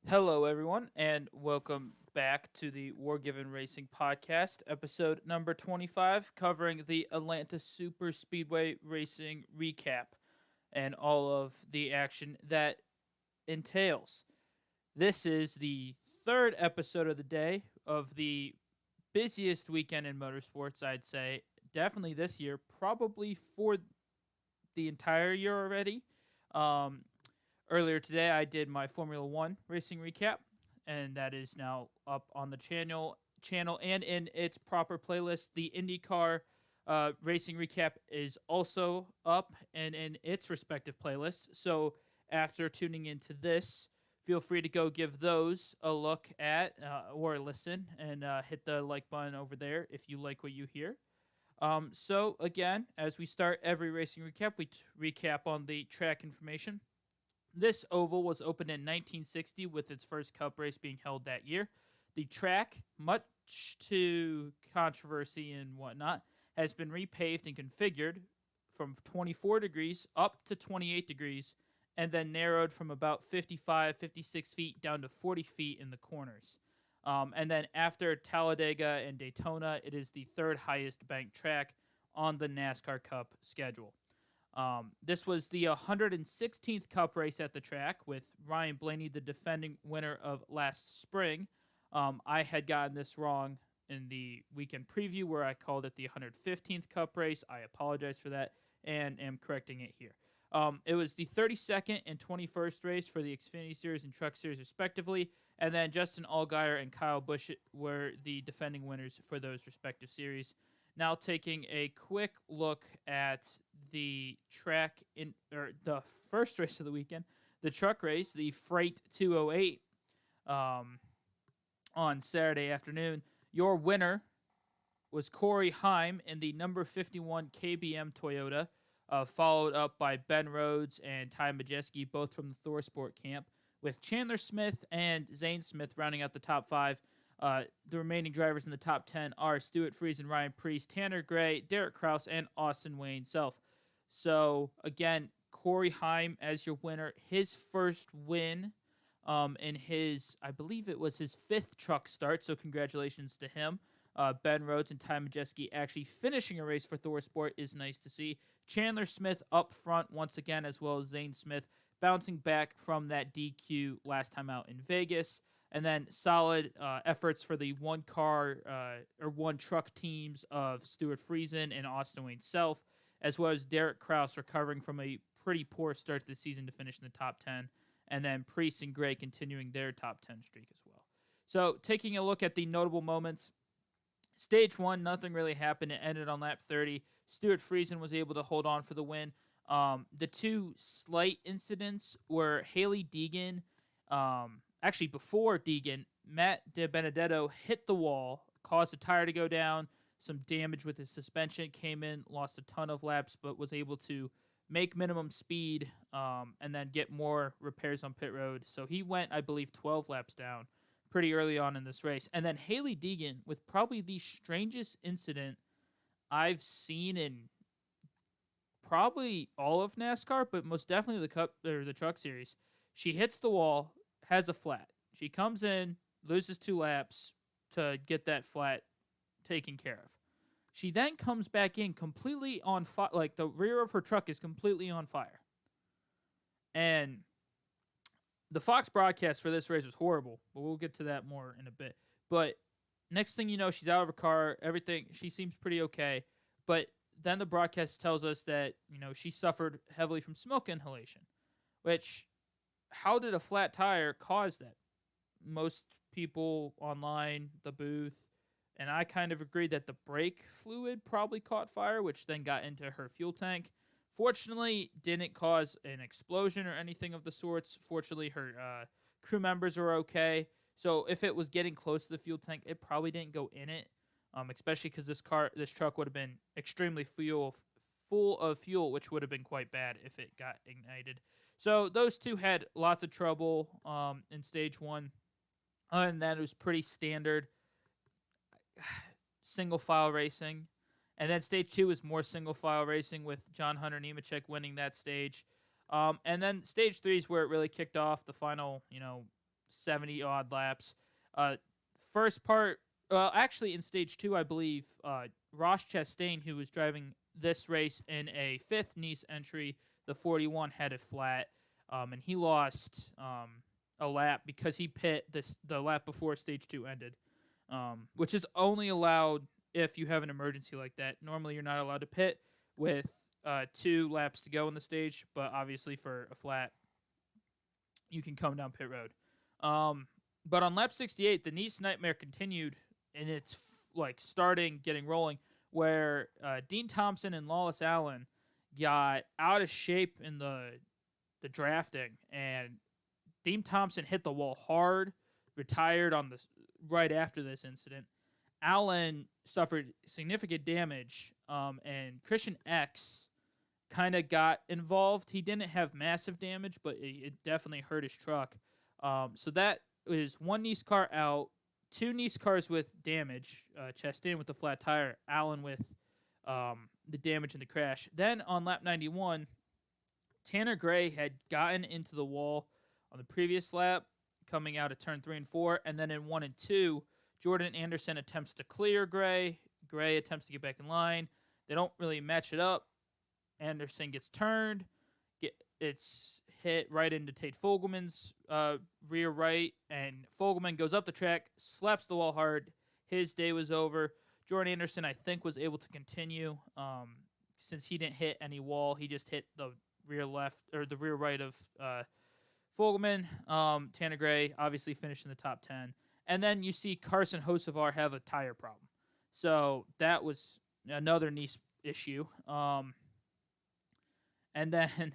Hello, everyone, and welcome back to the Wargiven Racing Podcast, episode number 25, covering the Atlanta Superspeedway Racing recap and all of the action that entails. This is the third episode of the day of the busiest weekend in motorsports, I'd say. Definitely this year, probably for the entire year already. Um, Earlier today, I did my Formula One racing recap, and that is now up on the channel and in its proper playlist. The IndyCar racing recap is also up and in its respective playlists. So after tuning into this, feel free to go give those a look at or listen and hit the like button over there if you like what you hear. So again, as we start every racing recap, we recap on the track information. This oval was opened in 1960 with its first Cup race being held that year. The track, much to controversy and whatnot, has been repaved and configured from 24 degrees up to 28 degrees and then narrowed from about 55, 56 feet down to 40 feet in the corners. And then after Talladega and Daytona, it is the third highest banked track on the NASCAR Cup schedule. This was the 116th Cup race at the track with Ryan Blaney, the defending winner of last spring. I had gotten this wrong in the weekend preview where I called it the 115th Cup race. I apologize for that and am correcting it here. It was the 32nd and 21st race for the Xfinity Series and Truck Series, respectively, and then Justin Allgaier and Kyle Busch were the defending winners for those respective series. Now taking a quick look at the track or the first race of the weekend, the truck race, the Freight 208 on Saturday afternoon. Your winner was Corey Heim in the number 51 KBM Toyota, followed up by Ben Rhodes and Ty Majeski, both from the ThorSport camp, with Chandler Smith and Zane Smith rounding out the top five. The remaining drivers in the top 10 are Stuart Friesen, Ryan Preece, Tanner Gray, Derek Kraus, and Austin Wayne Self. So, again, Corey Heim as your winner. His first win in his, I believe it was his fifth truck start, so congratulations to him. Ben Rhodes and Ty Majeski actually finishing a race for ThorSport is nice to see. Chandler Smith up front once again, as well as Zane Smith, bouncing back from that DQ last time out in Vegas. And then solid efforts for the one truck teams of Stuart Friesen and Austin Wayne Self, as well as Derek Kraus recovering from a pretty poor start to the season to finish in the top 10, and then Preece and Gray continuing their top 10 streak as well. So taking a look at the notable moments, Stage 1, nothing really happened. It ended on lap 30. Stuart Friesen was able to hold on for the win. The two slight incidents were Haley Deegan. Actually, before Deegan, Matt DiBenedetto hit the wall, caused a tire to go down, some damage with his suspension, came in, lost a ton of laps, but was able to make minimum speed and then get more repairs on pit road. So he went, I believe, 12 laps down pretty early on in this race. And then Haley Deegan with probably the strangest incident I've seen in probably all of NASCAR, but most definitely the Cup or the Truck Series. She hits the wall, has a flat. She comes in, loses 2 laps to get that flat taken care of. She then comes back in completely on fire, like the rear of her truck is completely on fire. And the Fox broadcast for this race was horrible, but we'll get to that more in a bit. But next thing you know, she's out of her car, everything, she seems pretty okay. But then the broadcast tells us that, she suffered heavily from smoke inhalation, which, how did a flat tire cause that? Most people online, the booth, and I kind of agreed that the brake fluid probably caught fire, which then got into her fuel tank. Fortunately, didn't cause an explosion or anything of the sorts. Fortunately, her crew members are okay. So if it was getting close to the fuel tank, it probably didn't go in it, especially because this truck would have been extremely full of fuel, which would have been quite bad if it got ignited. So those two had lots of trouble in Stage 1. Other than that, it was pretty standard single-file racing. And then Stage 2 was more single-file racing with John Hunter Nemechek winning that stage. And then Stage 3 is where it really kicked off the final, 70 odd laps. First part, actually in stage 2, I believe Ross Chastain, who was driving this race in a 5th Nice entry, the 41, had it flat, and he lost a lap because he pit the lap before stage 2 ended, which is only allowed if you have an emergency like that. Normally, you're not allowed to pit with 2 laps to go in the stage, but obviously for a flat, you can come down pit road. But on lap 68, the Nice nightmare continued, and it's getting rolling, where Dean Thompson and Lawless Allen got out of shape in the drafting, and Dean Thompson hit the wall hard, retired on right after this incident. Allen suffered significant damage, and Christian X kind of got involved. He didn't have massive damage, but it definitely hurt his truck. So that is 1 Nice car out, 2 Nice cars with damage. Chastain with the flat tire, Allen with the damage in the crash. Then on lap 91, Tanner Gray had gotten into the wall on the previous lap, coming out of turn 3 and 4, and then in 1 and 2, Jordan Anderson attempts to clear Gray. Gray attempts to get back in line. They don't really match it up. Anderson gets turned. It's hit right into Tate Fogelman's rear right, and Fogelman goes up the track, slaps the wall hard. His day was over. Jordan Anderson, I think, was able to continue since he didn't hit any wall. He just hit the rear left or the rear right of Fogelman. Tanner Gray obviously finished in the top 10. And then you see Carson Hocevar have a tire problem. So that was another Nice issue. And then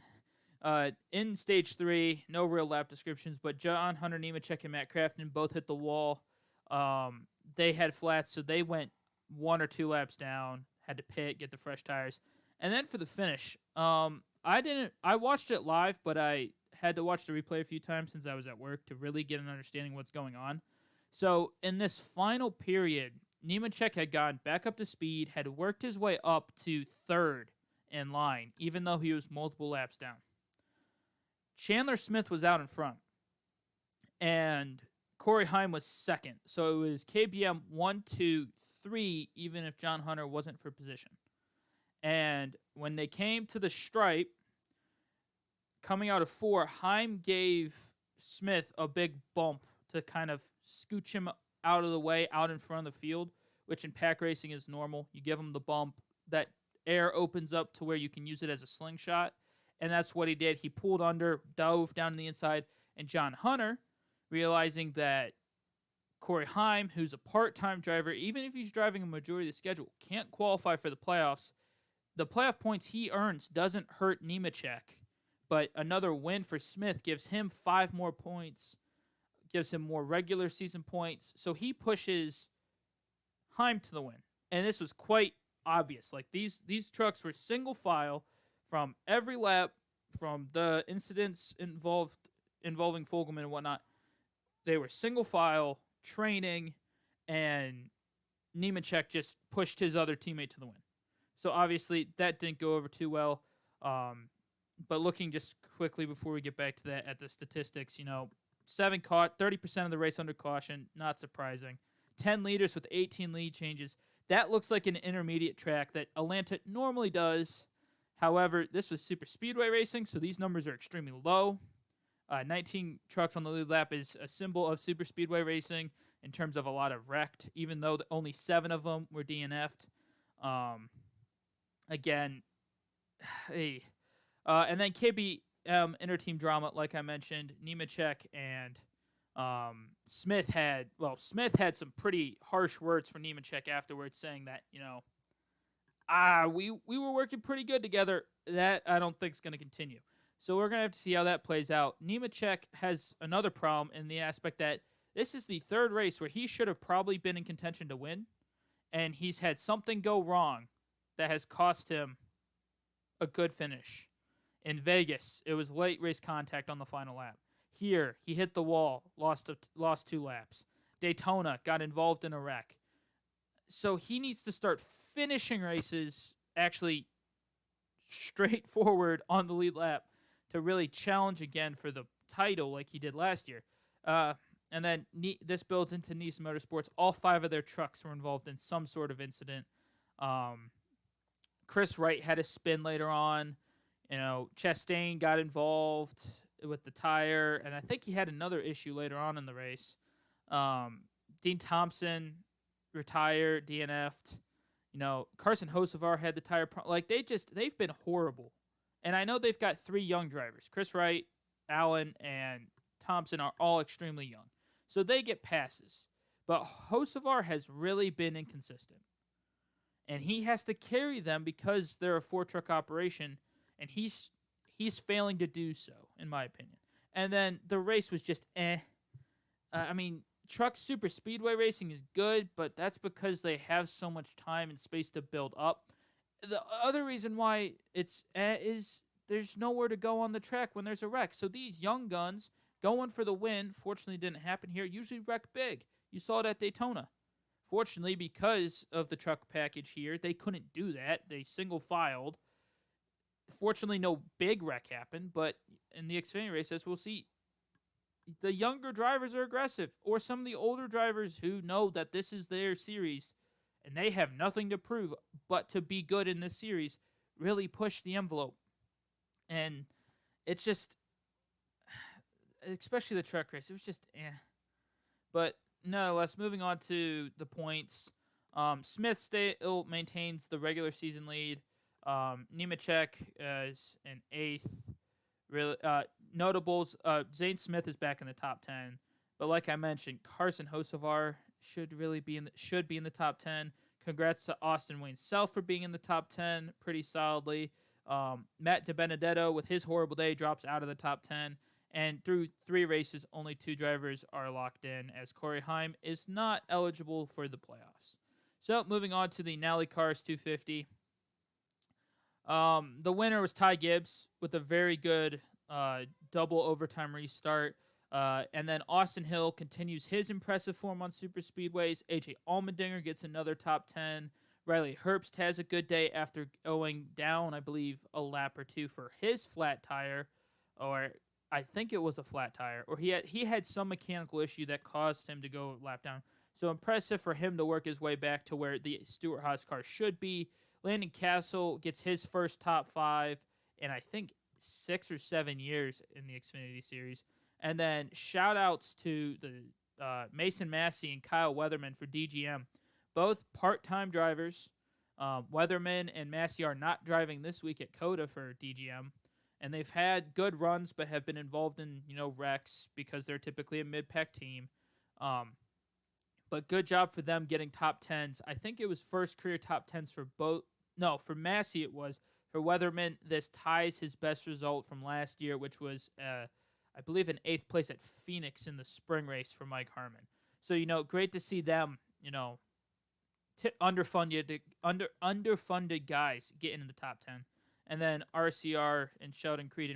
in stage 3, no real lap descriptions, but John Hunter Nemechek and Matt Crafton both hit the wall. They had flats, so they went 1 or 2 laps down, had to pit, get the fresh tires. And then for the finish, I watched it live, but I had to watch the replay a few times since I was at work to really get an understanding of what's going on. So in this final period, Nemechek had gone back up to speed, had worked his way up to 3rd in line, even though he was multiple laps down. Chandler Smith was out in front, and Corey Heim was 2nd. So it was KBM 1, 2, 3, even if John Hunter wasn't for position. And when they came to the stripe, coming out of 4, Heim gave Smith a big bump to kind of scooch him out of the way, out in front of the field, which in pack racing is normal. You give him the bump, that air opens up to where you can use it as a slingshot, and that's what he did. He pulled under, dove down to the inside, and John Hunter, realizing that Corey Heim, who's a part-time driver, even if he's driving a majority of the schedule, can't qualify for the playoffs. The playoff points he earns doesn't hurt Nemechek, but another win for Smith gives him 5 more points, gives him more regular season points, so he pushes Heim to the win. And this was quite obvious. Like these trucks were single file from every lap, from the incidents involving Fogelman and whatnot. They were single file training, and Nemechek just pushed his other teammate to the win. So obviously that didn't go over too well. But looking just quickly before we get back to that at the statistics, 7 caught, 30% of the race under caution, not surprising. 10 leaders with 18 lead changes. That looks like an intermediate track that Atlanta normally does. However, this was Superspeedway racing, so these numbers are extremely low. 19 trucks on the lead lap is a symbol of Superspeedway racing in terms of a lot of wrecked, even though only 7 of them were DNF'd. Again, and then KBM interteam drama, like I mentioned, Nemechek and Smith had some pretty harsh words for Nemechek afterwards, saying that, we were working pretty good together. That I don't think is going to continue. So we're going to have to see how that plays out. Nemechek has another problem in the aspect that this is the 3rd race where he should have probably been in contention to win, and he's had something go wrong that has cost him a good finish. In Vegas, it was late race contact on the final lap. Here, he hit the wall, lost 2 laps. Daytona got involved in a wreck. So he needs to start finishing races actually straightforward on the lead lap to really challenge again for the title like he did last year. And then this builds into Nice Motorsports. All 5 of their trucks were involved in some sort of incident. Chris Wright had a spin later on. Chastain got involved with the tire, and I think he had another issue later on in the race. Dean Thompson retired, DNF'd. Carson Hocevar had the tire they've been horrible. And I know they've got 3 young drivers. Chris Wright, Allen, and Thompson are all extremely young. So they get passes. But Hocevar has really been inconsistent. And he has to carry them because they're a 4-truck operation, and he's failing to do so, in my opinion. And then the race was just truck super speedway racing is good, but that's because they have so much time and space to build up. The other reason why it's is there's nowhere to go on the track when there's a wreck. So these young guns going for the win, fortunately didn't happen here, usually wreck big. You saw it at Daytona. Fortunately, because of the truck package here, they couldn't do that. They single-filed. Fortunately, no big wreck happened, but in the Xfinity race, as we'll see, the younger drivers are aggressive, or some of the older drivers who know that this is their series and they have nothing to prove but to be good in this series, really push the envelope. And it's just, especially the truck race, it was just But nonetheless, moving on to the points, Smith still maintains the regular season lead. Nemechek is in 8th. Really, notables, Zane Smith is back in the top 10, but like I mentioned, Carson Hocevar should be in the top 10. Congrats to Austin Wayne Self for being in the top 10 pretty solidly. Matt DiBenedetto with his horrible day drops out of the top 10, and through 3 races, only 2 drivers are locked in, as Corey Heim is not eligible for the playoffs. So moving on to the Nally Cars 250. The winner was Ty Gibbs with a very good double overtime restart. And then Austin Hill continues his impressive form on super speedways. AJ Allmendinger gets another top 10. Riley Herbst has a good day after going down, I believe, a lap or 2 for his flat tire, or I think it was a flat tire, or he had some mechanical issue that caused him to go a lap down. So impressive for him to work his way back to where the Stewart-Haas car should be. Landon Castle gets his first top 5 in, I think, 6 or 7 years in the Xfinity Series. And then shout-outs to the Mason Massey and Kyle Weatherman for DGM. Both part-time drivers. Weatherman and Massey are not driving this week at COTA for DGM. And they've had good runs but have been involved in, wrecks because they're typically a mid-pack team. But good job for them getting top 10s. I think it was first career top 10s for both. No, for Massey it was. For Weatherman, this ties his best result from last year, which was, I believe, in 8th place at Phoenix in the spring race for Mike Harmon. So, great to see them, underfunded guys getting in the top 10. And then RCR and Sheldon Creed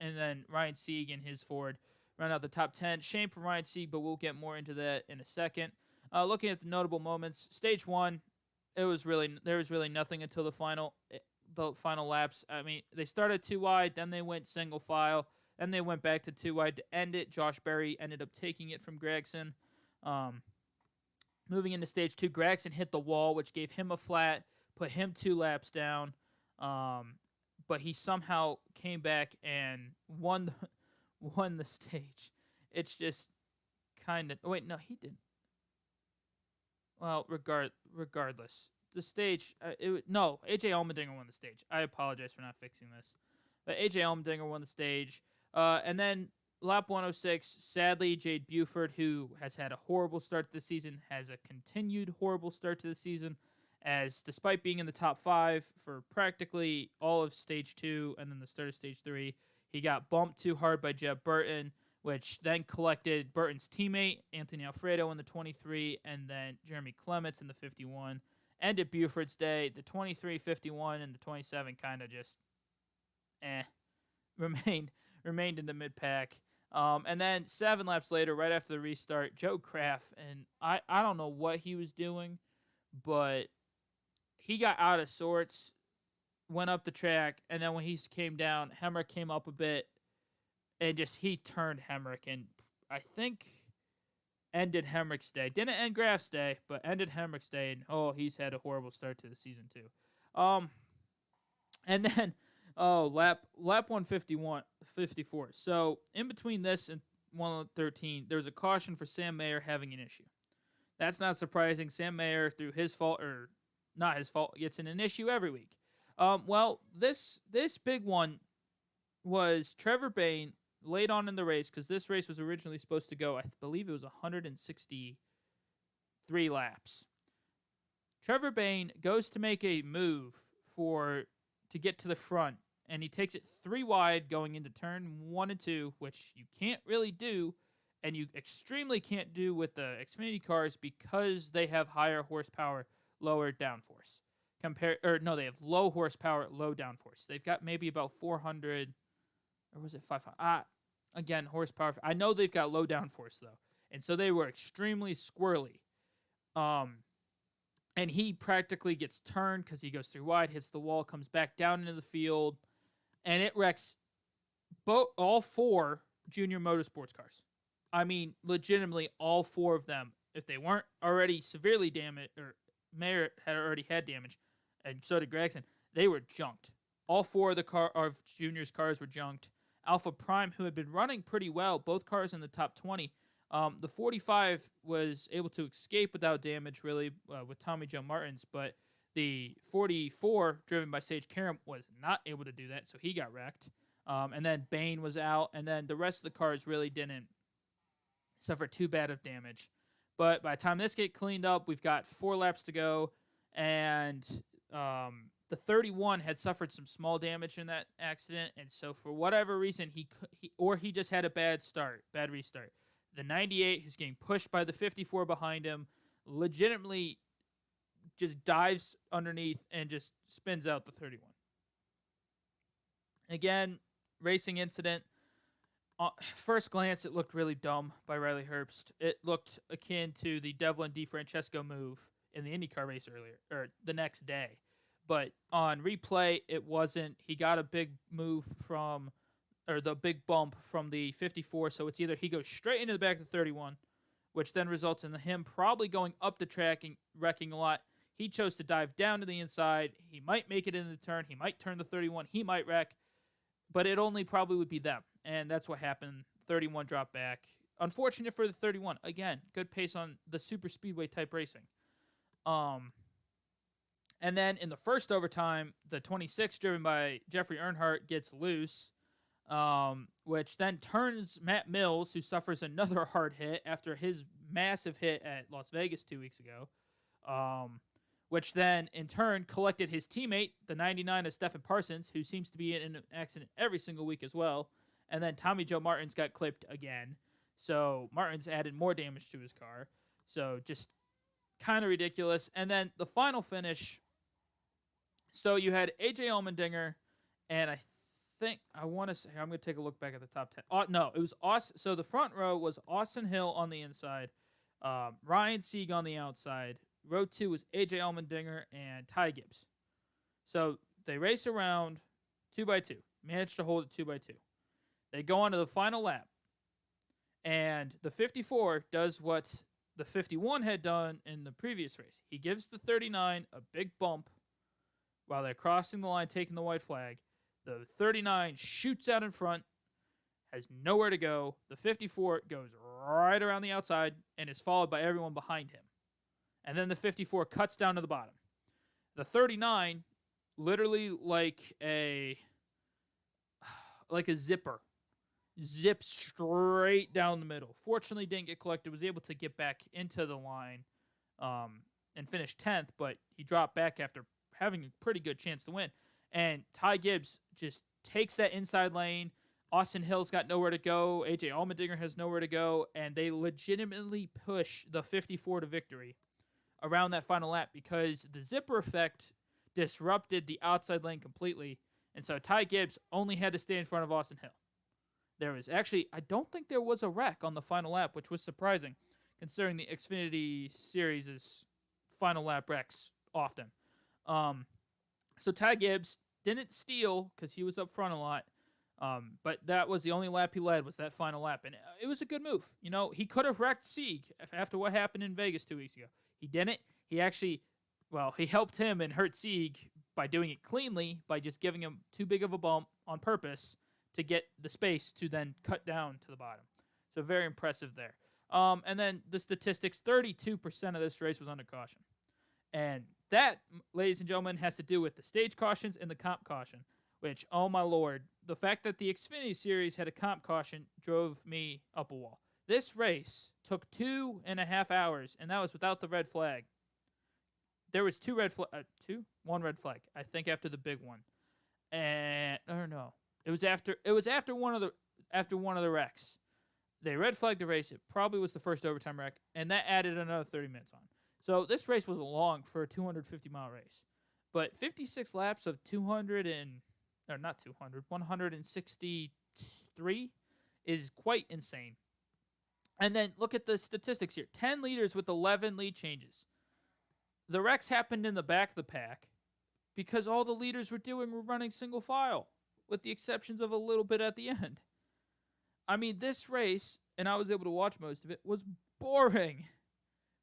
and then Ryan Sieg and his Ford round out the top 10. Shame for Ryan Sieg, but we'll get more into that in a second. Looking at the notable moments, stage 1, there was really nothing until the final laps. I mean, they started 2 wide, then they went single file, then they went back to 2 wide to end it. Josh Berry ended up taking it from Gregson. Moving into stage 2, Gregson hit the wall, which gave him a flat, put him 2 laps down. But he somehow came back and won the stage. It's just kind of... Wait, no, he didn't. Well, regardless, the stage... AJ Allmendinger won the stage. I apologize for not fixing this. But AJ Allmendinger won the stage. And then lap 106, sadly, Jade Buford, who has had a horrible start to the season, has a continued horrible start to the season, as despite being in the top 5 for practically all of stage 2 and then the start of stage 3, he got bumped too hard by Jeb Burton, which then collected Burton's teammate, Anthony Alfredo, in the 23, and then Jeremy Clements in the 51. Ended Buford's day. The 23, 51, and the 27 kind of just remained in the mid-pack. And then 7 laps later, right after the restart, Joe Kraft, and I don't know what he was doing, but he got out of sorts, went up the track, and then when he came down, Hemrick came up a bit, and he turned Hemrick, and I think, ended Hemrick's day. Didn't end Graf's day, but ended Hemrick's day. And he's had a horrible start to the season too. And then lap 154. So in between this and 113, there was a caution for Sam Mayer having an issue. That's not surprising. Sam Mayer, through his fault or not his fault, gets in an issue every week. Well, this big one was Trevor Bain late on in the race, because this race was originally supposed to go, I believe it was 163 laps. Trevor Bain goes to make a move to get to the front, and he takes it 3 wide going into turn 1 and 2, which you can't really do, and you extremely can't do with the Xfinity cars because they have higher horsepower, lower downforce. They have low horsepower, low downforce. They've got maybe about 400, or was it 500? Again, horsepower. I know they've got low downforce, though. And so they were extremely squirrely. And he practically gets turned because he goes through wide, hits the wall, comes back down into the field, and it wrecks all 4 Junior Motorsports cars. I mean, legitimately all 4 of them. If they weren't already severely damaged, or Mayer had already had damage, and so did Gregson, they were junked. All 4 of Junior's cars were junked. Alpha Prime, who had been running pretty well, both cars in the top 20. The 45 was able to escape without damage, really, with Tommy Joe Martins, but the 44, driven by Sage Karam, was not able to do that, so he got wrecked. And then Bain was out, and then the rest of the cars really didn't suffer too bad of damage. But by the time this get cleaned up, we've got 4 laps to go, and the 31 had suffered some small damage in that accident, and so for whatever reason, he just had a bad restart. The 98, who's getting pushed by the 54 behind him, legitimately just dives underneath and just spins out the 31. Again, racing incident. First glance, it looked really dumb by Riley Herbst. It looked akin to the Devlin DeFrancesco move in the IndyCar race earlier, or the next day. But on replay, it wasn't. He got a big move the big bump from the 54, so it's either he goes straight into the back of the 31, which then results in him probably going up the track and wrecking a lot. He chose to dive down to the inside. He might make it into the turn. He might turn the 31. He might wreck, but it only probably would be them, and that's what happened. 31 dropped back. Unfortunate for the 31. Again, good pace on the Superspeedway type racing. And then in the first overtime, the 26, driven by Jeffrey Earnhardt, gets loose, which then turns Matt Mills, who suffers another hard hit after his massive hit at Las Vegas 2 weeks ago, which then in turn collected his teammate, the 99 of Stephen Parsons, who seems to be in an accident every single week as well. And then Tommy Joe Martins got clipped again. So Martins added more damage to his car. So just kind of ridiculous. And then the final finish. So you had AJ Allmendinger, and I want to say, I'm going to take a look back at the top 10. No, it was Austin. So the front row was Austin Hill on the inside, Ryan Sieg on the outside. Row 2 was AJ Allmendinger and Ty Gibbs. So they race around 2x2, managed to hold it 2x2. They go on to the final lap, and the 54 does what the 51 had done in the previous race. He gives the 39 a big bump while they're crossing the line, taking the white flag. The 39 shoots out in front, has nowhere to go. The 54 goes right around the outside and is followed by everyone behind him. And then the 54 cuts down to the bottom. The 39, literally like a zipper, zips straight down the middle. Fortunately, didn't get collected. Was able to get back into the line and finish 10th, but he dropped back after having a pretty good chance to win. And Ty Gibbs just takes that inside lane. Austin Hill's got nowhere to go. AJ Allmendinger has nowhere to go. And they legitimately push the 54 to victory around that final lap because the zipper effect disrupted the outside lane completely. And so Ty Gibbs only had to stay in front of Austin Hill. There was actually, I don't think there was a wreck on the final lap, which was surprising considering the Xfinity Series' final lap wrecks often. So Ty Gibbs didn't steal because he was up front a lot. But that was the only lap he led, was that final lap, and it was a good move. He could have wrecked Sieg after what happened in Vegas 2 weeks ago. He didn't. He actually, he helped him and hurt Sieg by doing it cleanly, by just giving him too big of a bump on purpose to get the space to then cut down to the bottom. So very impressive there. And then the statistics, 32% of this race was under caution. And that, ladies and gentlemen, has to do with the stage cautions and the comp caution, which, oh my lord, the fact that the Xfinity Series had a comp caution drove me up a wall. This race took 2.5 hours, and that was without the red flag. There was one red flag, I think, after the big one. And, I don't know. It was after one of the wrecks. They red flagged the race. It probably was the first overtime wreck, and that added another 30 minutes on. So this race was long for a 250-mile race. But 56 laps of 163 is quite insane. And then look at the statistics here. 10 leaders with 11 lead changes. The wrecks happened in the back of the pack because all the leaders were running single file, with the exceptions of a little bit at the end. I mean, this race, and I was able to watch most of it, was boring.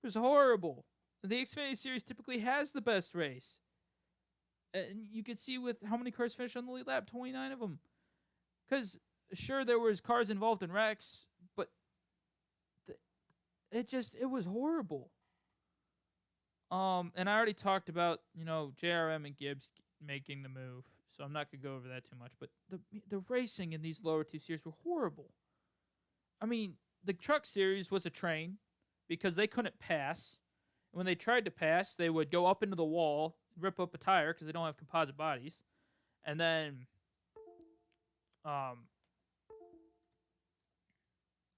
It was horrible. The Xfinity Series typically has the best race. And you can see with how many cars finished on the lead lap, 29 of them. Because, sure, there was cars involved in wrecks, but it was horrible. And I already talked about, JRM and Gibbs making the move, so I'm not going to go over that too much. But the racing in these lower two series were horrible. I mean, the truck series was a train because they couldn't pass. And when they tried to pass, they would go up into the wall, rip up a tire because they don't have composite bodies. And then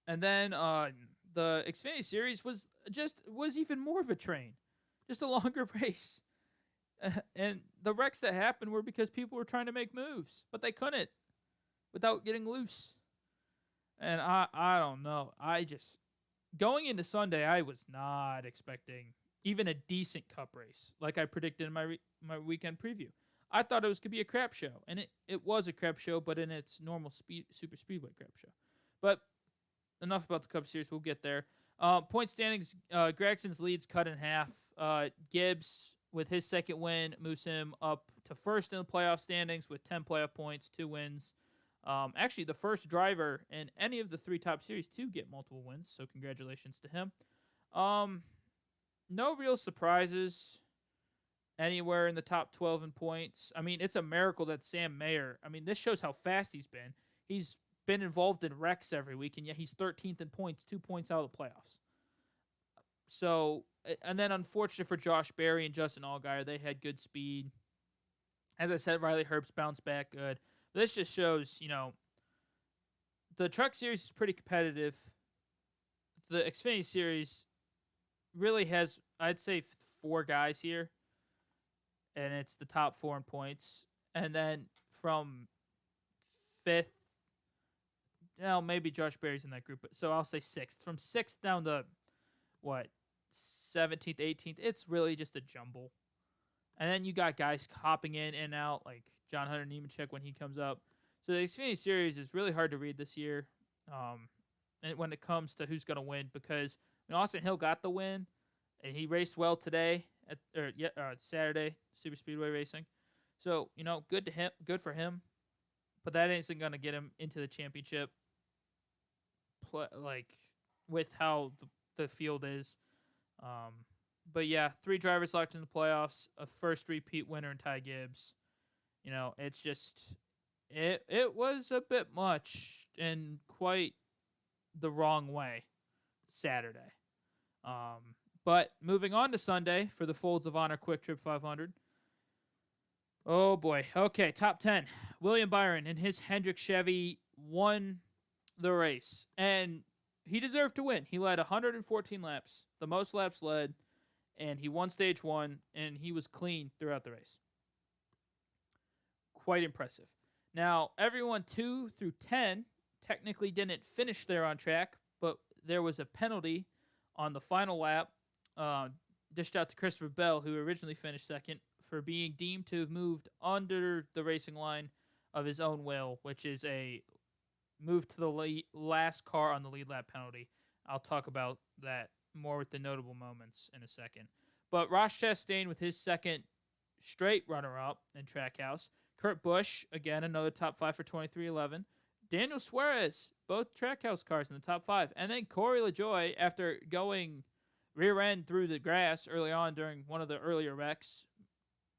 the Xfinity Series was even more of a train. Just a longer race. And the wrecks that happened were because people were trying to make moves, but they couldn't without getting loose. And I don't know. Going into Sunday, I was not expecting even a decent cup race like I predicted in my weekend preview. I thought it was going to be a crap show, and it was a crap show, but in its normal Superspeedway crap show. But enough about the Cup Series. We'll get there. Point standings, Gregson's lead's cut in half. Gibbs, with his second win, moves him up to first in the playoff standings with 10 playoff points, 2 wins. Actually, the first driver in any of the 3 top series to get multiple wins, so congratulations to him. No real surprises anywhere in the top 12 in points. I mean, it's a miracle that Sam Mayer, this shows how fast he's been. He's been involved in wrecks every week, and yet he's 13th in points, 2 points out of the playoffs. So, and then unfortunate for Josh Berry and Justin Allgaier, they had good speed. As I said, Riley Herbst bounced back good. This just shows, the truck series is pretty competitive. The Xfinity Series really has, I'd say, 4 guys here, and it's the top 4 in points. And then from 5th, maybe Josh Berry's in that group, so I'll say 6th. From 6th down to, 17th, 18th, it's really just a jumble. And then you got guys hopping in and out, like John Hunter Nemechek when he comes up. So the Xfinity Series is really hard to read this year and when it comes to who's going to win, because Austin Hill got the win, and he raced well today, Saturday, Superspeedway racing. So, good to him, good for him. But that isn't going to get him into the championship, with how the field is. But yeah, 3 drivers locked in the playoffs, a first repeat winner in Ty Gibbs. It's just, it was a bit much and quite the wrong way Saturday. But moving on to Sunday for the Folds of Honor Quick Trip 500. Oh boy. Okay, top 10. William Byron and his Hendrick Chevy won the race, and he deserved to win. He led 114 laps, the most laps led, and he won stage 1, and he was clean throughout the race. Quite impressive. Now, everyone 2 through 10 technically didn't finish there on track, but there was a penalty on the final lap dished out to Christopher Bell, who originally finished second, for being deemed to have moved under the racing line of his own will, which is a move to the last car on the lead lap penalty. I'll talk about that more with the notable moments in a second. But Ross Chastain with his second straight runner-up in Trackhouse. Kurt Busch, again, another top 5 for 23.11. Daniel Suarez, both Trackhouse cars in the top 5. And then Corey LaJoie, after going rear end through the grass early on during one of the earlier wrecks,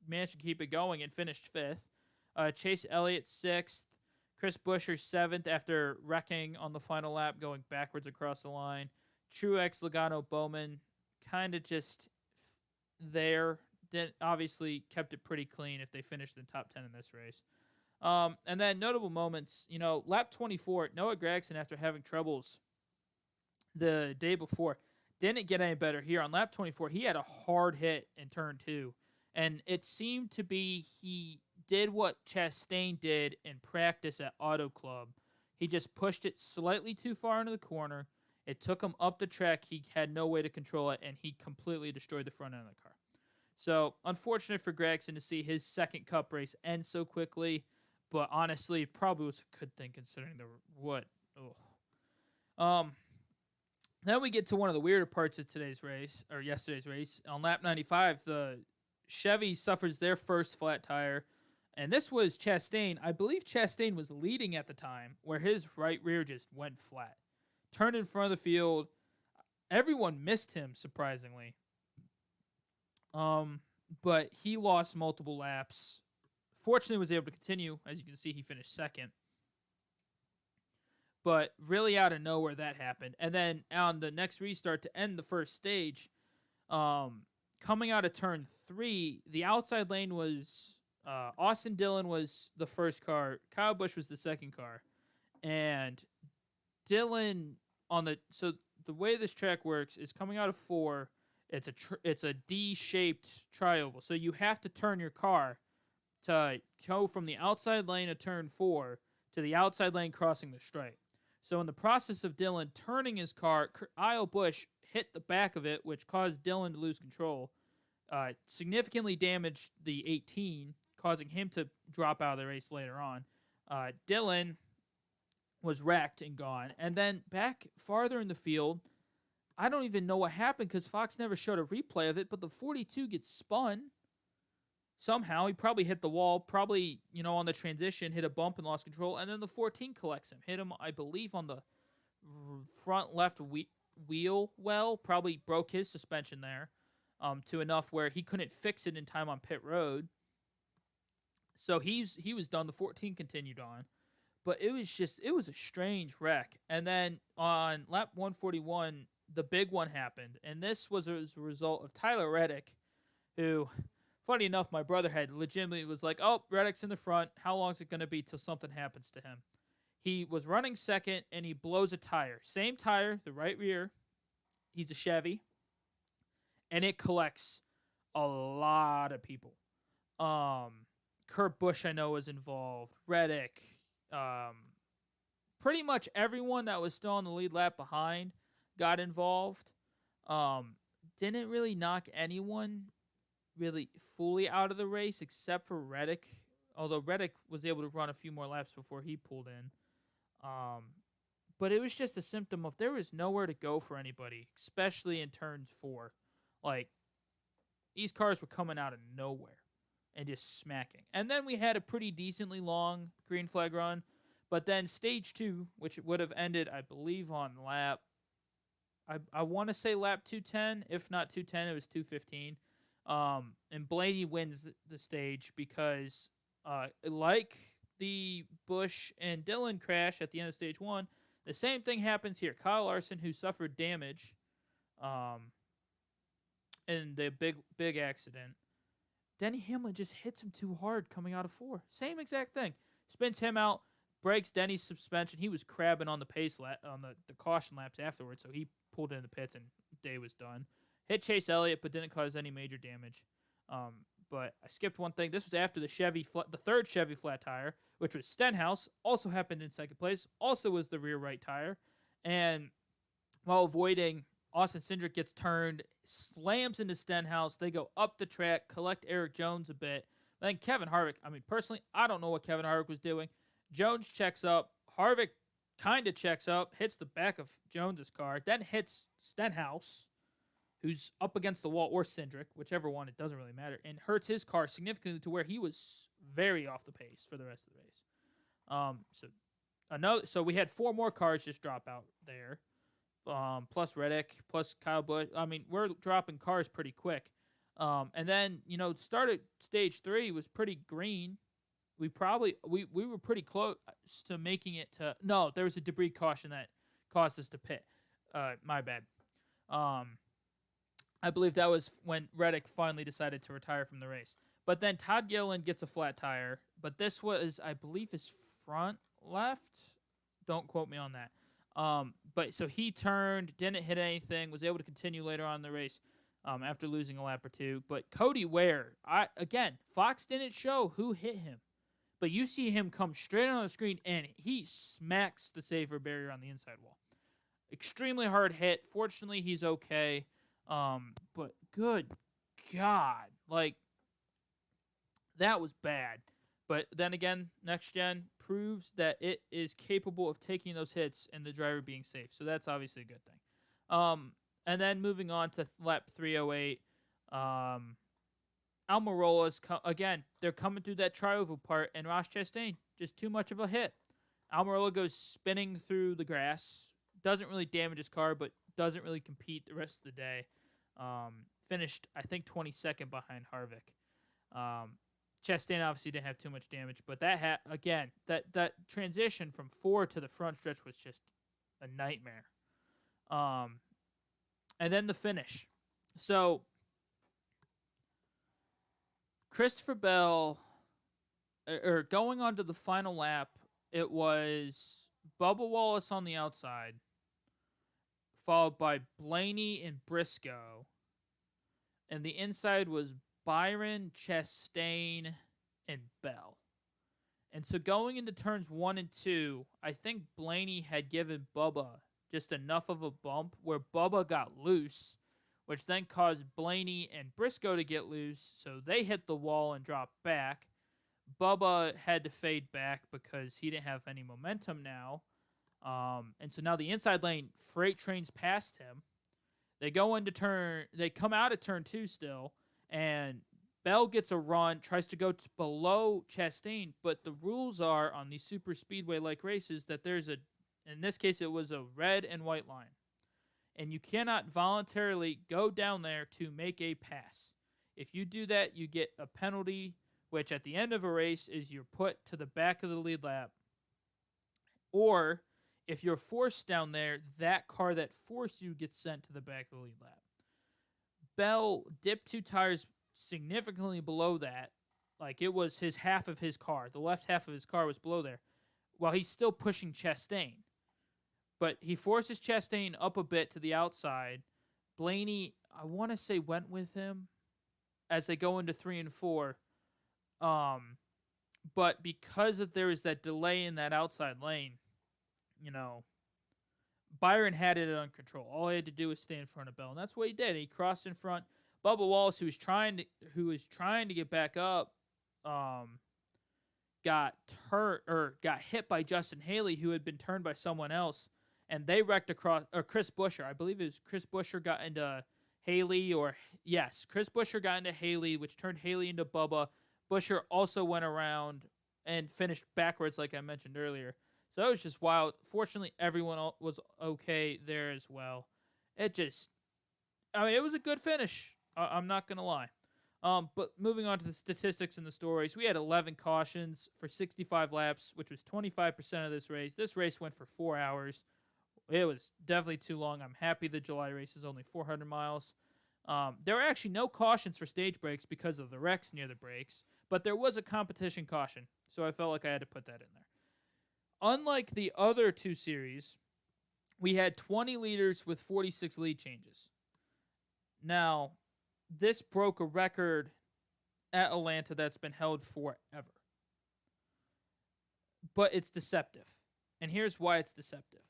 managed to keep it going and finished 5th. Chase Elliott 6th. Chris Buescher 7th after wrecking on the final lap, going backwards across the line. Truex, Logano, Bowman, kind of just there. Then obviously kept it pretty clean if they finished in the top 10 in this race. And then notable moments, lap 24, Noah Gragson, after having troubles the day before, didn't get any better here. On lap 24, he had a hard hit in turn 2. And it seemed to be he did what Chastain did in practice at Auto Club. He just pushed it slightly too far into the corner. It took him up the track. He had no way to control it, and he completely destroyed the front end of the car. So, unfortunate for Gragson to see his second Cup race end so quickly, but honestly, probably was a good thing considering Then we get to one of the weirder parts of yesterday's race. On lap 95, the Chevy suffers their first flat tire. And this was Chastain. I believe Chastain was leading at the time, where his right rear just went flat. Turned in front of the field. Everyone missed him, surprisingly. But he lost multiple laps. Fortunately, was able to continue. As you can see, he finished 2nd. But really out of nowhere, that happened. And then on the next restart to end the first stage, coming out of turn 3, the outside lane was... Austin Dillon was the first car. Kyle Busch was the second car. And Dillon so the way this track works is coming out of 4, it's a D-shaped trioval. So you have to turn your car to go from the outside lane of turn 4 to the outside lane crossing the stripe. So in the process of Dillon turning his car, Kyle Busch hit the back of it, which caused Dillon to lose control. Significantly damaged the 18, causing him to drop out of the race later on. Dillon was wrecked and gone. And then back farther in the field, I don't even know what happened because Fox never showed a replay of it, but the 42 gets spun. Somehow, he probably hit the wall, probably, on the transition, hit a bump and lost control, and then the 14 collects him. Hit him, I believe, on the front left wheel well, probably broke his suspension there to enough where he couldn't fix it in time on pit road. So he was done. The 14 continued on. But it was a strange wreck. And then on lap 141, the big one happened. And this was as a result of Tyler Reddick, who, funny enough, my brother had legitimately was like, oh, Reddick's in the front. How long is it going to be till something happens to him? He was running second, and he blows a tire. Same tire, the right rear. He's a Chevy. And it collects a lot of people. Kurt Busch, I know, was involved. Reddick. Pretty much everyone that was still on the lead lap behind got involved. Didn't really knock anyone really fully out of the race except for Reddick. Although Reddick was able to run a few more laps before he pulled in. But it was just a symptom of there was nowhere to go for anybody, especially in turns 4. Like, these cars were coming out of nowhere and just smacking. And then we had a pretty decently long green flag run. But then stage 2, which would have ended, I believe, on lap... I want to say lap 210. If not 210, it was 215. And Blaney wins the stage because, like the Busch and Dillon crash at the end of stage 1, the same thing happens here. Kyle Larson, who suffered damage in the big accident, Denny Hamlin just hits him too hard coming out of 4. Same exact thing. Spins him out, breaks Denny's suspension. He was crabbing on the pace on the caution laps afterwards, so he pulled in the pits and day was done. Hit Chase Elliott, but didn't cause any major damage. But I skipped one thing. This was after the third Chevy flat tire, which was Stenhouse. Also happened in second place. Also was the rear right tire. And while avoiding, Austin Cindric gets turned, slams into Stenhouse. They go up the track, collect Eric Jones a bit. Then Kevin Harvick, I mean, personally, I don't know what Kevin Harvick was doing. Jones checks up. Harvick kind of checks up, hits the back of Jones's car, then hits Stenhouse, who's up against the wall, or Cindric, whichever one, it doesn't really matter, and hurts his car significantly to where he was very off the pace for the rest of the race. So we had 4 more cars just drop out there, plus Reddick, plus Kyle Busch. I mean, we're dropping cars pretty quick. And then, start at stage 3 was pretty green. We were pretty close to making it to. No, there was a debris caution that caused us to pit. My bad. I believe that was when Reddick finally decided to retire from the race. But then Todd Gilliland gets a flat tire. But this was, I believe, his front left. Don't quote me on that. But so he turned, didn't hit anything, was able to continue later on in the race after losing a lap or 2. But Cody Ware, again, Fox didn't show who hit him. But you see him come straight on the screen, and he smacks the safer barrier on the inside wall. Extremely hard hit. Fortunately, he's okay. But good God. That was bad. But then again, Next Gen proves that it is capable of taking those hits and the driver being safe. So that's obviously a good thing. And then moving on to lap 308, Almirola's, again, they're coming through that tri-oval part, and Ross Chastain, just too much of a hit. Almirola goes spinning through the grass, doesn't really damage his car, but doesn't really compete the rest of the day. Finished, I think, 22nd behind Harvick. Chastain obviously didn't have too much damage, but that transition from 4 to the front stretch was just a nightmare. And then the finish. So Christopher Bell, going on to the final lap, it was Bubba Wallace on the outside, followed by Blaney and Briscoe. And the inside was Byron, Chastain, and Bell. And so going into turns 1 and 2, I think Blaney had given Bubba just enough of a bump where Bubba got loose, which then caused Blaney and Briscoe to get loose, so they hit the wall and dropped back. Bubba had to fade back because he didn't have any momentum now. And so now the inside lane freight trains past him. They come out of turn 2 still, and Bell gets a run, tries to go below Chastain, but the rules are on these super speedway-like races that there's in this case it was a red and white line. And you cannot voluntarily go down there to make a pass. If you do that, you get a penalty, which at the end of a race is you're put to the back of the lead lap. Or if you're forced down there, that car that forced you gets sent to the back of the lead lap. Bell dipped 2 tires significantly below that. It was his half of his car. The left half of his car was below there, while he's still pushing Chastain. But he forces Chastain up a bit to the outside. Blaney, I want to say, went with him as they go into 3 and 4. But because there was that delay in that outside lane, Byron had it under control. All he had to do was stay in front of Bell, and that's what he did. He crossed in front. Bubba Wallace, who was trying to get back up, got hit by Justin Haley, who had been turned by someone else, and they wrecked across. Or Chris Buescher, I believe it was Chris Buescher got into Haley, Chris Buescher got into Haley, which turned Haley into Bubba. Buescher also went around and finished backwards, like I mentioned earlier. So it was just wild. Fortunately, everyone was okay there as well. It was a good finish. I'm not going to lie. But moving on to the statistics and the stories, we had 11 cautions for 65 laps, which was 25% of this race. This race went for 4 hours. It was definitely too long. I'm happy the July race is only 400 miles. There were actually no cautions for stage breaks because of the wrecks near the breaks, but there was a competition caution, so I felt like I had to put that in there. Unlike the other 2 series, we had 20 leaders with 46 lead changes. Now, this broke a record at Atlanta that's been held forever. But it's deceptive. And here's why it's deceptive.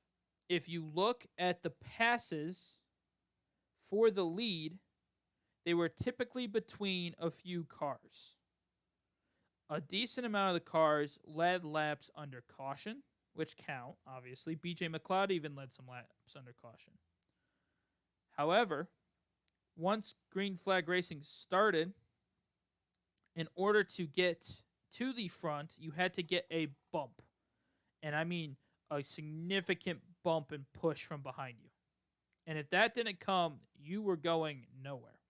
If you look at the passes for the lead, they were typically between a few cars. A decent amount of the cars led laps under caution, which count, obviously. BJ McLeod even led some laps under caution. However, once green flag racing started, in order to get to the front, you had to get a bump. And I mean a significant bump and push from behind you. And if that didn't come, you were going nowhere.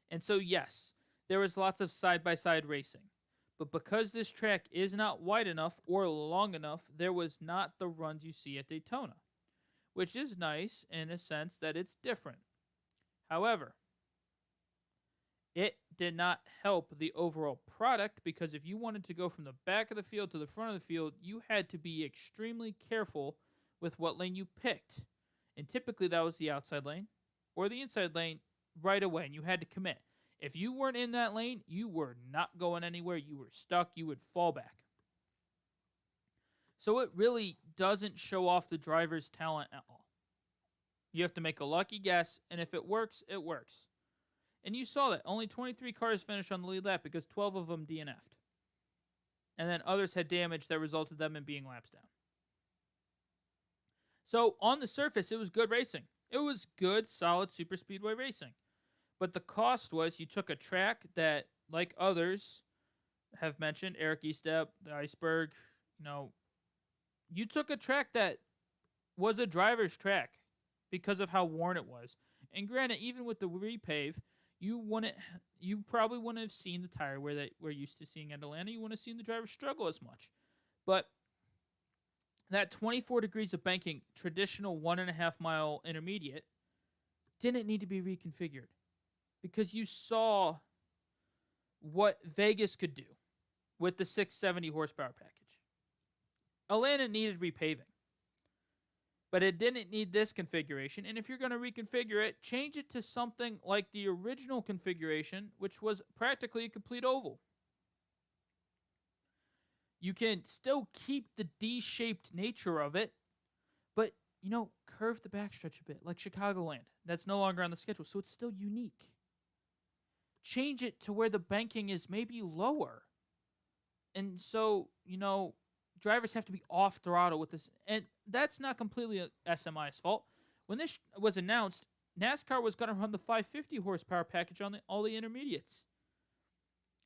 And so, yes, there was lots of side-by-side racing. But because this track is not wide enough or long enough, there was not the runs you see at Daytona, which is nice in a sense that it's different. However, it did not help the overall product, because if you wanted to go from the back of the field to the front of the field, you had to be extremely careful with what lane you picked. And typically that was the outside lane or the inside lane right away, and you had to commit. If you weren't in that lane, you were not going anywhere. You were stuck. You would fall back. So it really doesn't show off the driver's talent at all. You have to make a lucky guess, and if it works, it works. And you saw that. Only 23 cars finished on the lead lap because 12 of them DNF'd. And then others had damage that resulted them in being laps down. So on the surface, it was good racing. It was good, solid Superspeedway racing. But the cost was you took a track that, like others have mentioned, Eric Estep, the Iceberg, you took a track that was a driver's track because of how worn it was. And granted, even with the repave, you probably wouldn't have seen the tire where we're used to seeing at Atlanta. You wouldn't have seen the driver struggle as much. But that 24 degrees of banking, traditional 1.5 mile intermediate, didn't need to be reconfigured, because you saw what Vegas could do with the 670 horsepower package. Atlanta needed repaving, but it didn't need this configuration. And if you're going to reconfigure it, change it to something like the original configuration, which was practically a complete oval. You can still keep the D-shaped nature of it, but, curve the backstretch a bit, like Chicagoland. That's no longer on the schedule, so it's still unique. Change it to where the banking is maybe lower. And so, drivers have to be off throttle with this. And that's not completely SMI's fault. When this was announced, NASCAR was going to run the 550 horsepower package on all the intermediates.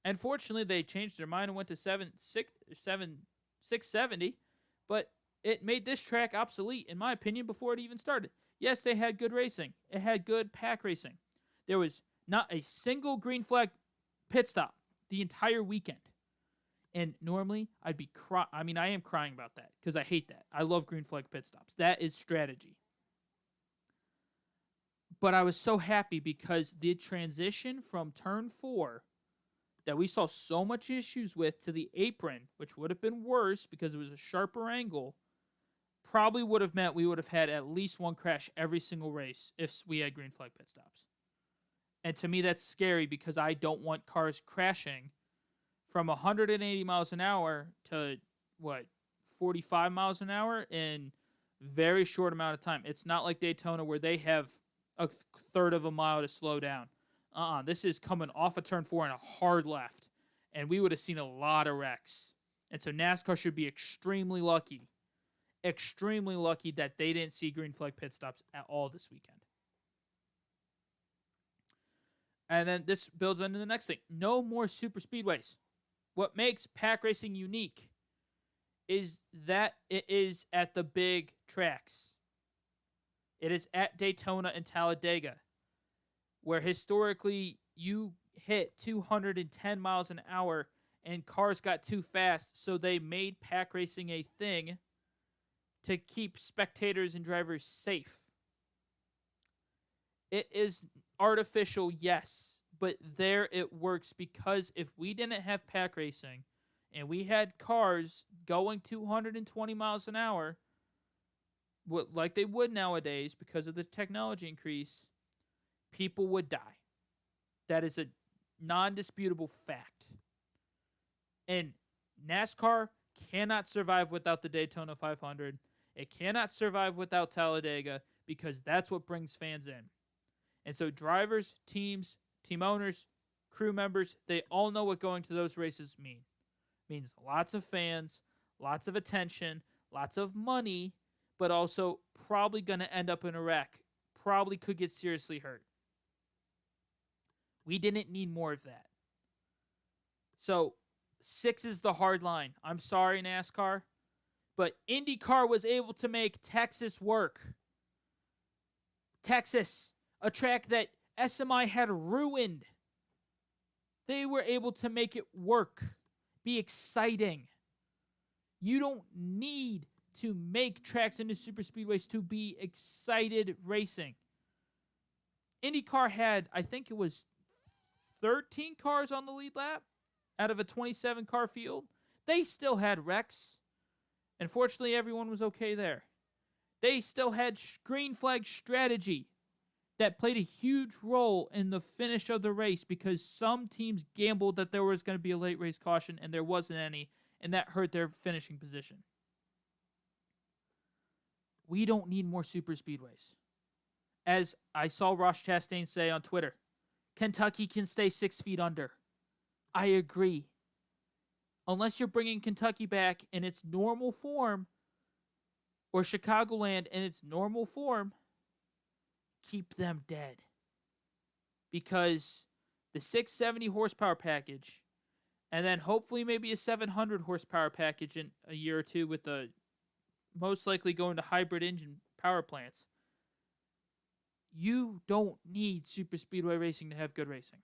Unfortunately, they changed their mind and went to 670, but it made this track obsolete, in my opinion, before it even started. Yes, they had good racing. It had good pack racing. There was not a single green flag pit stop the entire weekend. And normally, I'd be I am crying about that because I hate that. I love green flag pit stops. That is strategy. But I was so happy because the transition from turn 4 that we saw so much issues with to the apron, which would have been worse because it was a sharper angle, probably would have meant we would have had at least one crash every single race if we had green flag pit stops. And to me, that's scary because I don't want cars crashing from 180 miles an hour to, 45 miles an hour in very short amount of time. It's not like Daytona where they have a third of a mile to slow down. This is coming off of turn 4 and a hard left, and we would have seen a lot of wrecks. And so NASCAR should be extremely lucky that they didn't see green flag pit stops at all this weekend. And then this builds into the next thing. No more super speedways. What makes pack racing unique is that it is at the big tracks. It is at Daytona and Talladega, where historically you hit 210 miles an hour and cars got too fast, so they made pack racing a thing to keep spectators and drivers safe. It is artificial, yes, but there it works, because if we didn't have pack racing and we had cars going 220 miles an hour, like they would nowadays because of the technology increase, people would die. That is a non-disputable fact. And NASCAR cannot survive without the Daytona 500. It cannot survive without Talladega, because that's what brings fans in. And so drivers, teams, team owners, crew members, they all know what going to those races mean. It means lots of fans, lots of attention, lots of money, but also probably going to end up in a wreck. Probably could get seriously hurt. We didn't need more of that. So 6 is the hard line. I'm sorry, NASCAR, but IndyCar was able to make Texas work. Texas, a track that SMI had ruined. They were able to make it work, be exciting. You don't need to make tracks into superspeedways to be excited racing. IndyCar had, I think it was 13 cars on the lead lap out of a 27-car field. They still had wrecks. And fortunately, everyone was okay there. They still had green flag strategy that played a huge role in the finish of the race because some teams gambled that there was going to be a late race caution and there wasn't any, and that hurt their finishing position. We don't need more super speedways. As I saw Ross Chastain say on Twitter, Kentucky can stay 6 feet under. I agree. Unless you're bringing Kentucky back in its normal form, or Chicagoland in its normal form, keep them dead. Because the 670 horsepower package, and then hopefully maybe a 700 horsepower package in a year or two with the most likely going to hybrid engine power plants, you don't need super speedway racing to have good racing.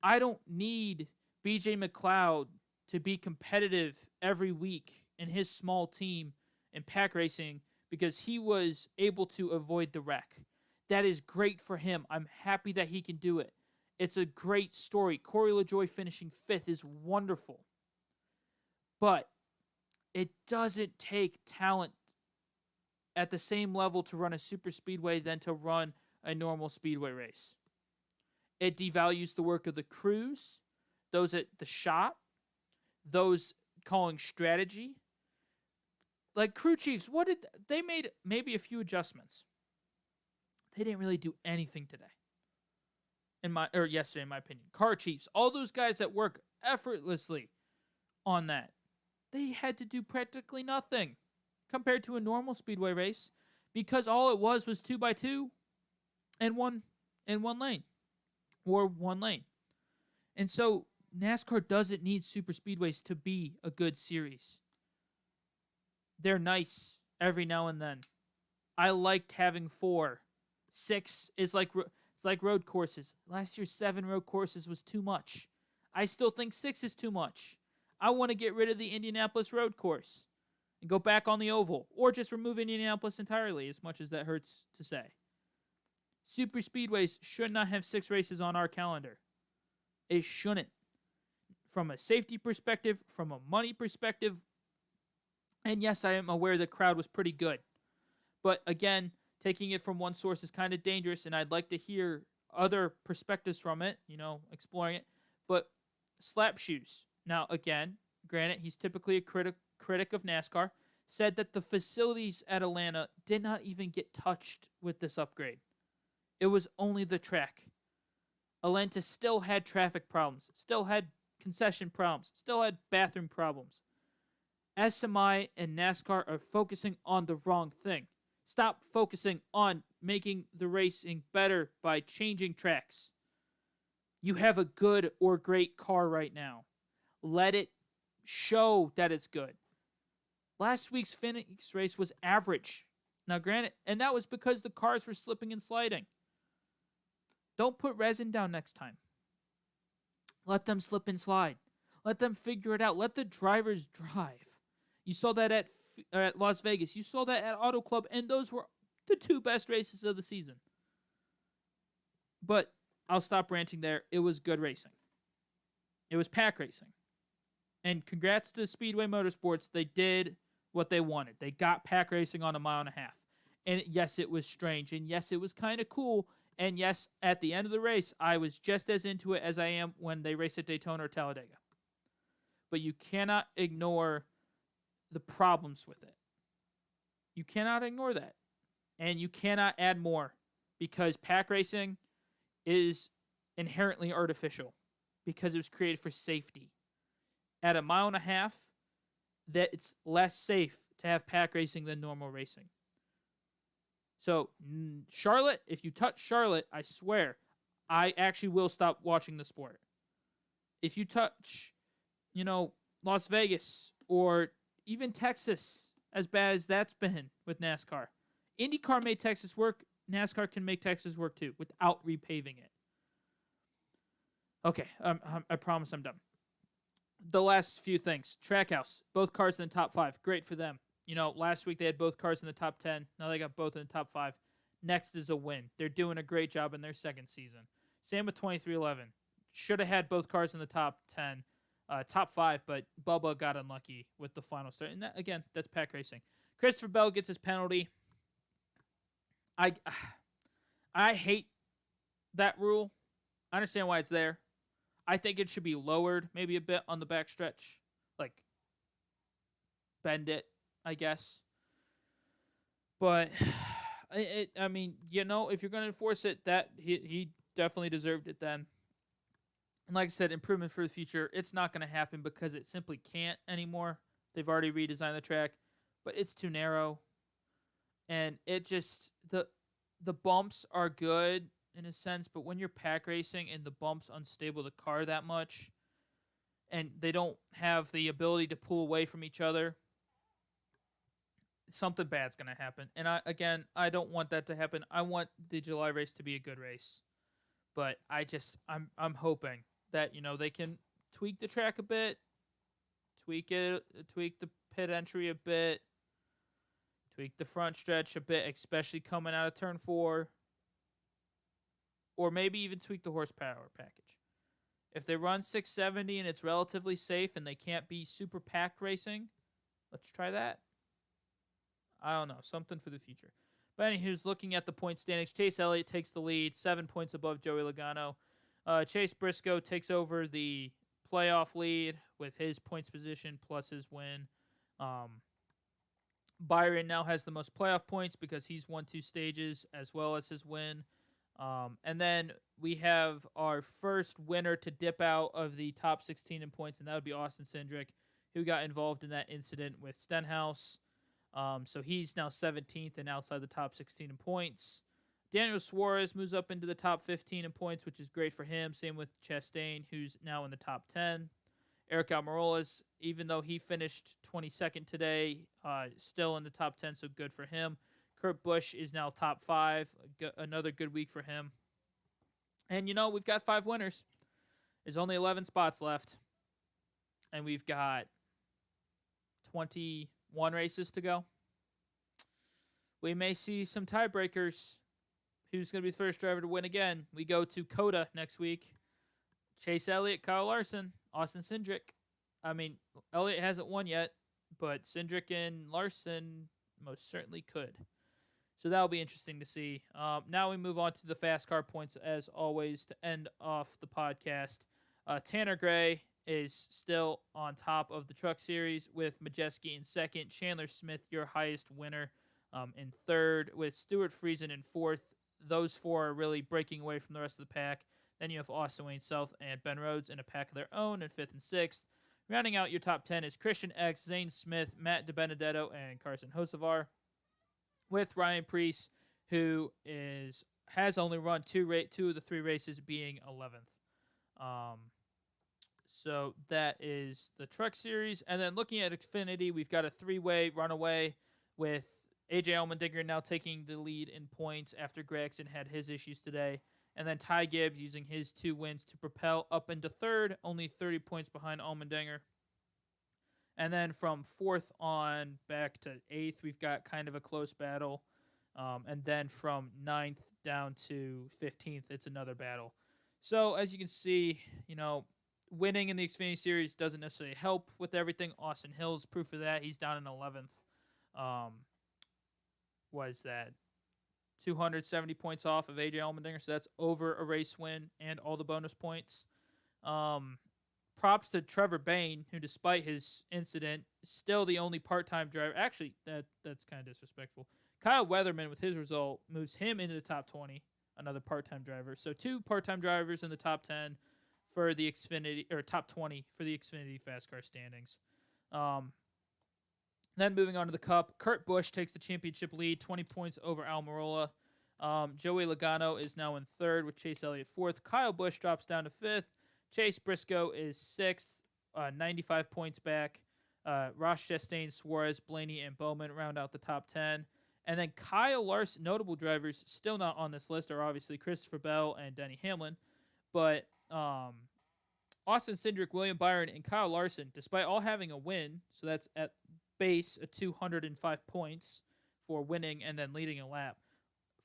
I don't need BJ McLeod to be competitive every week in his small team in pack racing because he was able to avoid the wreck. That is great for him. I'm happy that he can do it. It's a great story. Corey LaJoie finishing 5th is wonderful. But it doesn't take talent at the same level to run a super speedway than to run a normal speedway race. It devalues the work of the crews, those at the shop, those calling strategy. Like crew chiefs, they made maybe a few adjustments. They didn't really do anything today. Yesterday, in my opinion. Car chiefs, all those guys that work effortlessly on that, they had to do practically nothing compared to a normal speedway race because all it was 2x2 and one lane or one lane. And so NASCAR doesn't need super speedways to be a good series. They're nice every now and then. I liked having 4. 6 is it's like road courses. Last year's 7 road courses was too much. I still think 6 is too much. I want to get rid of the Indianapolis road course and go back on the oval, or just remove Indianapolis entirely, as much as that hurts to say. Super speedways should not have 6 races on our calendar. It shouldn't. From a safety perspective, from a money perspective, and yes, I am aware the crowd was pretty good. But again, taking it from one source is kind of dangerous, and I'd like to hear other perspectives from it, exploring it. But Slap Shoes, now again, granted, he's typically a critic of NASCAR, said that the facilities at Atlanta did not even get touched with this upgrade. It was only the track. Atlanta still had traffic problems, still had concession problems, still had bathroom problems. SMI and NASCAR are focusing on the wrong thing. Stop focusing on making the racing better by changing tracks. You have a good or great car right now. Let it show that it's good. Last week's Phoenix race was average. Now granted, and that was because the cars were slipping and sliding. Don't put resin down next time. Let them slip and slide. Let them figure it out. Let the drivers drive. You saw that at Las Vegas. You saw that at Auto Club, and those were the 2 best races of the season. But I'll stop ranting there. It was good racing. It was pack racing. And congrats to Speedway Motorsports. They did what they wanted. They got pack racing on 1.5 miles. And yes, it was strange. And yes, it was kind of cool. And yes, at the end of the race, I was just as into it as I am when they race at Daytona or Talladega. But you cannot ignore the problems with it. You cannot ignore that. And you cannot add more. Because pack racing is inherently artificial because it was created for safety. At a mile and a half, that it's less safe to have pack racing than normal racing. So, Charlotte, if you touch Charlotte, I swear, I actually will stop watching the sport. If you touch, Las Vegas or even Texas, as bad as that's been with NASCAR, IndyCar made Texas work. NASCAR can make Texas work too without repaving it. Okay, I promise I'm done. The last few things. Trackhouse, both cars in the top 5. Great for them. Last week they had both cars in the top 10. Now they got both in the top 5. Next is a win. They're doing a great job in their second season. Same with 2311. Should have had both cars in the top 10, top 5, but Bubba got unlucky with the final start. And that, again, that's pack racing. Christopher Bell gets his penalty. I hate that rule. I understand why it's there. I think it should be lowered maybe a bit on the backstretch. Like, bend it, I guess. But, if you're going to enforce it, that he definitely deserved it then. And like I said, improvement for the future. It's not going to happen because it simply can't anymore. They've already redesigned the track, but it's too narrow. And it just, the bumps are good in a sense, but when you're pack racing and the bumps unstable the car that much, and they don't have the ability to pull away from each other, something bad's going to happen. And I don't want that to happen. I want the July race to be a good race. But I'm hoping that, they can tweak the track a bit, tweak the pit entry a bit, tweak the front stretch a bit, especially coming out of turn 4, or maybe even tweak the horsepower package. If they run 670 and it's relatively safe and they can't be super packed racing, let's try that. I don't know, something for the future. But anywho's looking at the point standings. Chase Elliott takes the lead, 7 points above Joey Logano. Chase Briscoe takes over the playoff lead with his points position plus his win. Byron now has the most playoff points because he's won 2 stages as well as his win. And then we have our first winner to dip out of the top 16 in points, and that would be Austin Cindric, who got involved in that incident with Stenhouse. So he's now 17th and outside the top 16 in points. Daniel Suarez moves up into the top 15 in points, which is great for him. Same with Chastain, who's now in the top 10. Eric Almirola, even though he finished 22nd today, still in the top 10, so good for him. Kurt Busch is now top 5. Another good week for him. And, we've got 5 winners. There's only 11 spots left. And we've got 21 races to go. We may see some tiebreakers. Who's going to be the first driver to win again? We go to COTA next week. Chase Elliott, Kyle Larson, Austin Cindric. Elliott hasn't won yet, but Cindric and Larson most certainly could. So that'll be interesting to see. Now we move on to the fast car points, as always, to end off the podcast. Tanner Gray is still on top of the Truck Series with Majeski in second. Chandler Smith, your highest winner, in third, with Stuart Friesen in fourth. Those 4 are really breaking away from the rest of the pack. Then you have Austin Wayne South and Ben Rhodes in a pack of their own in 5th and 6th. Rounding out your top 10 is Christian X, Zane Smith, Matt DiBenedetto, and Carson Hocevar, with Ryan Preece, who has only run 2 of the 3 races, being 11th. So that is the Truck Series. And then looking at Xfinity, we've got a 3-way runaway with A.J. Allmendinger now taking the lead in points after Gregson had his issues today. And then Ty Gibbs using his 2 wins to propel up into third, only 30 points behind Allmendinger. And then from 4th on back to 8th, we've got kind of a close battle. And then from 9th down to 15th, it's another battle. So as you can see, winning in the Xfinity Series doesn't necessarily help with everything. Austin Hill's proof of that. He's down in 11th. Was that 270 points off of A.J. Allmendinger, so that's over a race win and all the bonus points. Props to Trevor Bain, who despite his incident, is still the only part-time driver. Actually, that's kind of disrespectful. Kyle Weatherman, with his result, moves him into the top 20. another part-time driver. So 2 part-time drivers in the top 10 for the Xfinity, or top 20 for the Xfinity Fast Car standings. Then moving on to the Cup, Kurt Busch takes the championship lead, 20 points over Almirola. Joey Logano is now in 3rd with Chase Elliott 4th. Kyle Busch drops down to 5th. Chase Briscoe is 6th, 95 points back. Ross Chastain, Suarez, Blaney, and Bowman round out the top 10. And then Kyle Larson, notable drivers still not on this list are obviously Christopher Bell and Denny Hamlin. But Austin Cindric, William Byron, and Kyle Larson, despite all having a win, so that's at base a 205 points for winning and then leading a lap.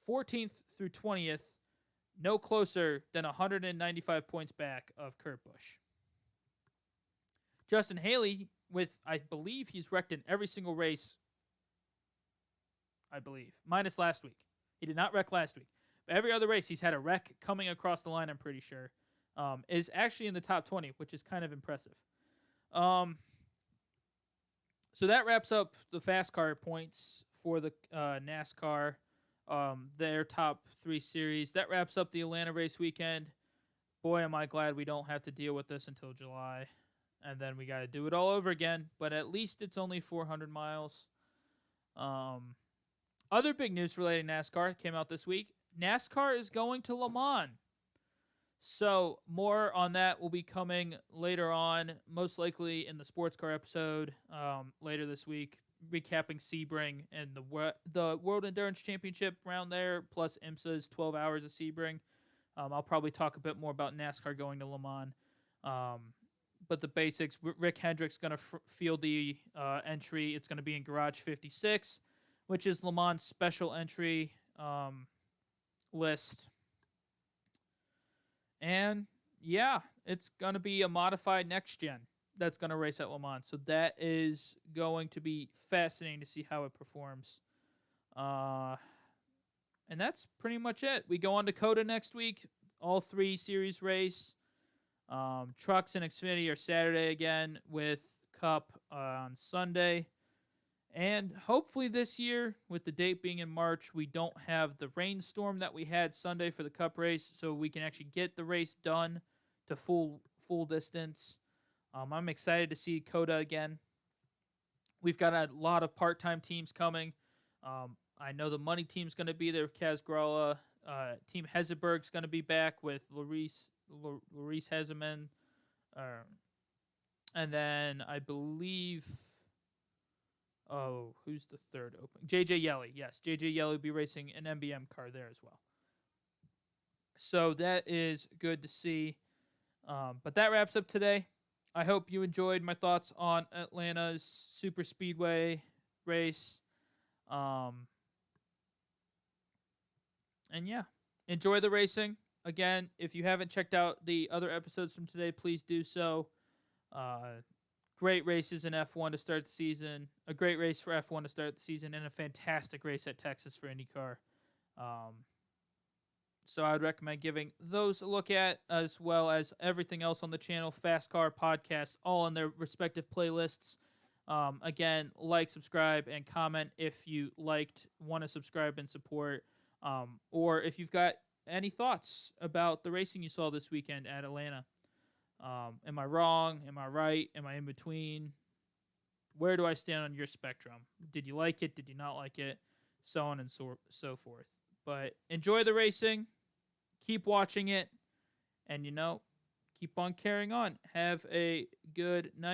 14th through 20th, no closer than 195 points back of Kurt Busch. Justin Haley, I believe he's wrecked in every single race, I believe, minus last week. He did not wreck last week. But every other race, he's had a wreck coming across the line, I'm pretty sure. Is actually in the top 20, which is kind of impressive. So that wraps up the fast car points for the NASCAR, their top 3 series. That wraps up the Atlanta race weekend. Boy, am I glad we don't have to deal with this until July. And then we got to do it all over again. But at least it's only 400 miles. Other big news relating to NASCAR came out this week. NASCAR is going to Le Mans. So more on that will be coming later on, most likely in the sports car episode later this week, recapping Sebring and the World Endurance Championship round there, plus IMSA's 12 hours of Sebring. I'll probably talk a bit more about NASCAR going to Le Mans. But the basics, Rick Hendrick's going to field the entry. It's going to be in Garage 56, which is Le Mans' special entry list. And, yeah, it's going to be a modified next gen that's going to race at Le Mans. So that is going to be fascinating to see how it performs. And that's pretty much it. We go on to COTA next week. All 3 series race. Trucks and Xfinity are Saturday again, with Cup on Sunday. And hopefully this year, with the date being in March, we don't have the rainstorm that we had Sunday for the Cup race, so we can actually get the race done to full distance. I'm excited to see COTA again. We've got a lot of part-time teams coming. I know the money team's going to be there. Kaz Gralla. Team Heseberg's going to be back with Larice Heseman. And then I believe... Oh, who's the third open? JJ Yelly. Yes, JJ Yelly will be racing an MBM car there as well. So that is good to see. But that wraps up today. I hope you enjoyed my thoughts on Atlanta's Superspeedway race. And yeah, enjoy the racing. Again, if you haven't checked out the other episodes from today, please do so. Great races in F1 to start the season. A great race for F1 to start the season, and a fantastic race at Texas for IndyCar. So I would recommend giving those a look at, as well as everything else on the channel, Fast Car Podcasts, all on their respective playlists. Again, like, subscribe, and comment if you want to subscribe and support. Or if you've got any thoughts about the racing you saw this weekend at Atlanta. Am I wrong? Am I right? Am I in between? Where do I stand on your spectrum? Did you like it? Did you not like it? So on and so forth. But enjoy the racing. Keep watching it. And, keep on carrying on. Have a good night.